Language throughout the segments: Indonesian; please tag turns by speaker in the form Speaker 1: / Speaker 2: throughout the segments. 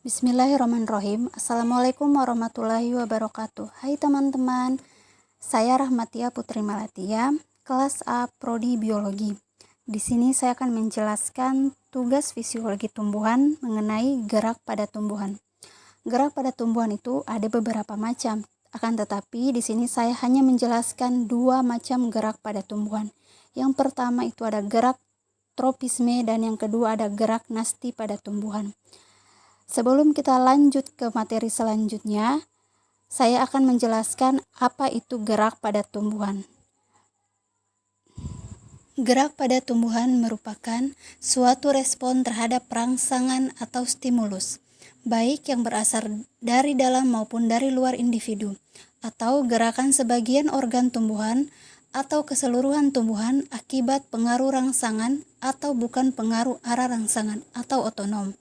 Speaker 1: Bismillahirrahmanirrahim. Assalamualaikum warahmatullahi wabarakatuh. Hai teman-teman, saya Rahmatia Putri Malatia, kelas A Prodi Biologi. Di sini saya akan menjelaskan tugas fisiologi tumbuhan mengenai gerak pada tumbuhan. Gerak pada tumbuhan itu ada beberapa macam, akan tetapi di sini saya hanya menjelaskan dua macam gerak pada tumbuhan. Yang pertama itu ada gerak tropisme dan yang kedua ada gerak nasti pada tumbuhan. Sebelum kita lanjut ke materi selanjutnya, saya akan menjelaskan apa itu gerak pada tumbuhan. Gerak pada tumbuhan merupakan suatu respon terhadap rangsangan atau stimulus, baik yang berasal dari dalam maupun dari luar individu, atau gerakan sebagian organ tumbuhan atau keseluruhan tumbuhan akibat pengaruh rangsangan atau bukan pengaruh arah rangsangan atau otonom.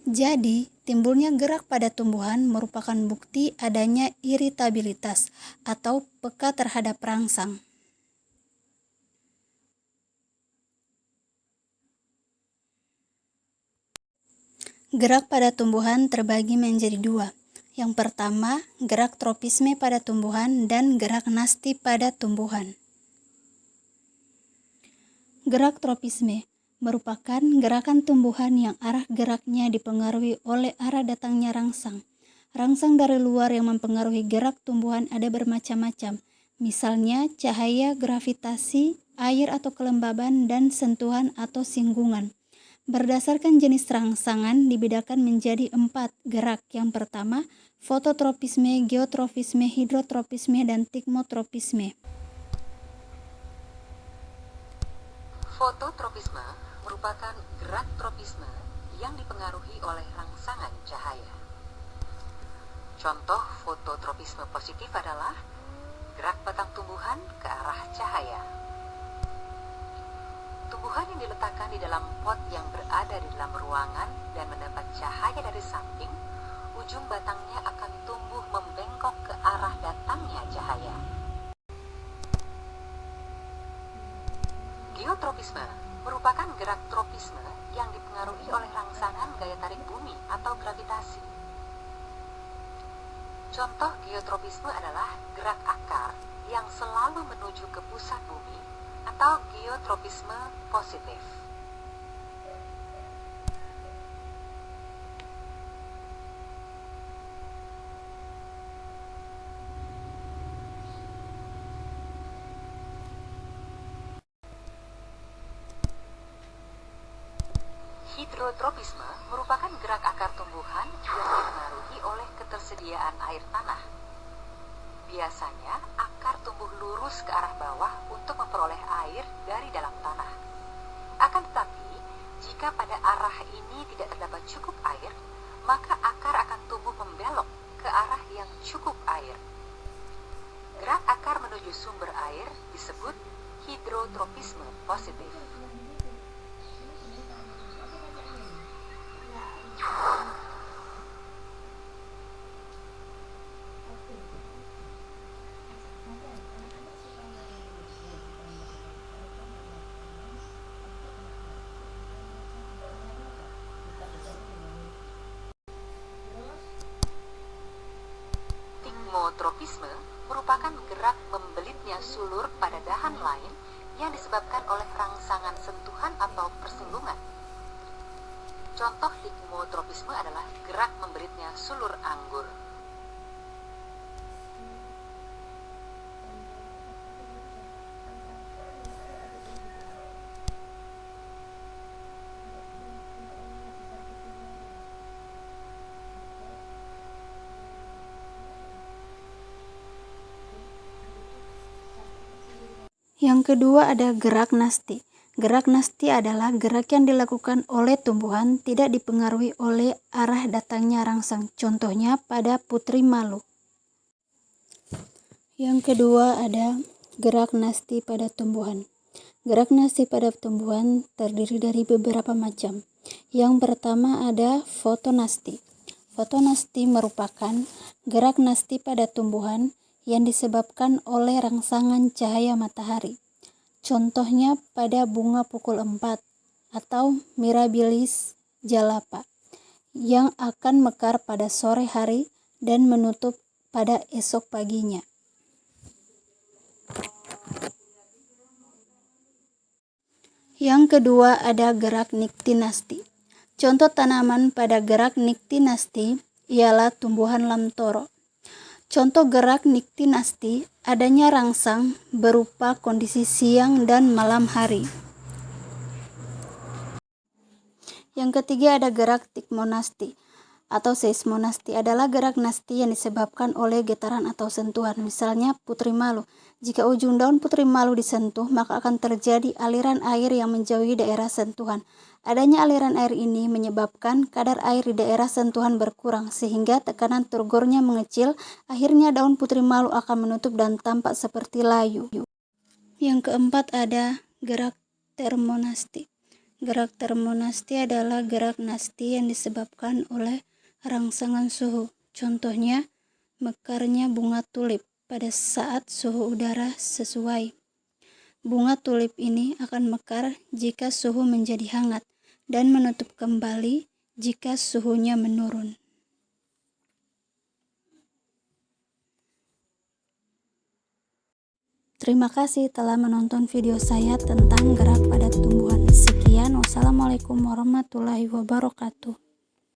Speaker 1: Jadi, timbulnya gerak pada tumbuhan merupakan bukti adanya iritabilitas atau peka terhadap rangsang. Gerak pada tumbuhan terbagi menjadi dua. Yang pertama, gerak tropisme pada tumbuhan dan gerak nasti pada tumbuhan. Gerak tropisme merupakan gerakan tumbuhan yang arah geraknya dipengaruhi oleh arah datangnya rangsang. Rangsang dari luar yang mempengaruhi gerak tumbuhan ada bermacam-macam, misalnya cahaya, gravitasi, air atau kelembaban, dan sentuhan atau singgungan. Berdasarkan jenis rangsangan dibedakan menjadi 4 gerak. Yang pertama, fototropisme, geotropisme, hidrotropisme, dan tigmotropisme.
Speaker 2: Fototropisme merupakan gerak tropisme yang dipengaruhi oleh rangsangan cahaya. Contoh fototropisme positif adalah gerak batang tumbuhan ke arah cahaya. Tumbuhan yang diletakkan di dalam pot yang berada di dalam ruangan dan mendapat cahaya dari samping, ujung batangnya akan tumbuh membengkok ke arah datangnya cahaya. Geotropisme merupakan gerak tropisme yang dipengaruhi oleh rangsangan gaya tarik bumi atau gravitasi. Contoh geotropisme adalah gerak akar yang selalu menuju ke pusat bumi atau geotropisme positif. Hidrotropisme merupakan gerak akar tumbuhan yang dipengaruhi oleh ketersediaan air tanah. Biasanya, akar tumbuh lurus ke arah bawah untuk memperoleh air dari dalam tanah. Akan tetapi, jika pada arah ini tidak terdapat cukup air, maka akar akan tumbuh membelok ke arah yang cukup air. Gerak akar menuju sumber air disebut hidrotropisme positif. Tigmotropisme merupakan gerak membelitnya sulur pada dahan lain yang disebabkan oleh rangsangan sentuhan atau persinggungan. Contoh tigmotropisme adalah gerak membelitnya sulur anggur.
Speaker 1: Yang kedua ada gerak nasti. Gerak nasti adalah gerak yang dilakukan oleh tumbuhan tidak dipengaruhi oleh arah datangnya rangsang. Contohnya pada putri malu. Yang kedua ada gerak nasti pada tumbuhan. Gerak nasti pada tumbuhan terdiri dari beberapa macam. Yang pertama ada fotonasti. Fotonasti merupakan gerak nasti pada tumbuhan yang disebabkan oleh rangsangan cahaya matahari. Contohnya pada bunga pukul 4 atau Mirabilis jalapa. yang akan mekar pada sore hari dan menutup pada esok paginya. Yang kedua ada gerak niktinasti. Contoh tanaman pada gerak niktinasti ialah tumbuhan lamtoro. Contoh gerak niktinasti adanya rangsang berupa kondisi siang dan malam hari. Yang ketiga ada gerak tikmonasti atau seismonasti, adalah gerak nasti yang disebabkan oleh getaran atau sentuhan. Misalnya putri malu. Jika ujung daun putri malu disentuh, maka akan terjadi aliran air yang menjauhi daerah sentuhan. Adanya aliran air ini menyebabkan kadar air di daerah sentuhan berkurang, sehingga tekanan turgornya mengecil. Akhirnya daun putri malu akan menutup dan tampak seperti layu. Yang keempat ada gerak termonasti. Gerak termonasti adalah gerak nasti yang disebabkan oleh rangsangan suhu. Contohnya, mekarnya bunga tulip pada saat suhu udara sesuai. Bunga tulip ini akan mekar jika suhu menjadi hangat dan menutup kembali jika suhunya menurun. Terima kasih telah menonton video saya tentang gerak pada tumbuhan. Sekian, wassalamualaikum warahmatullahi wabarakatuh.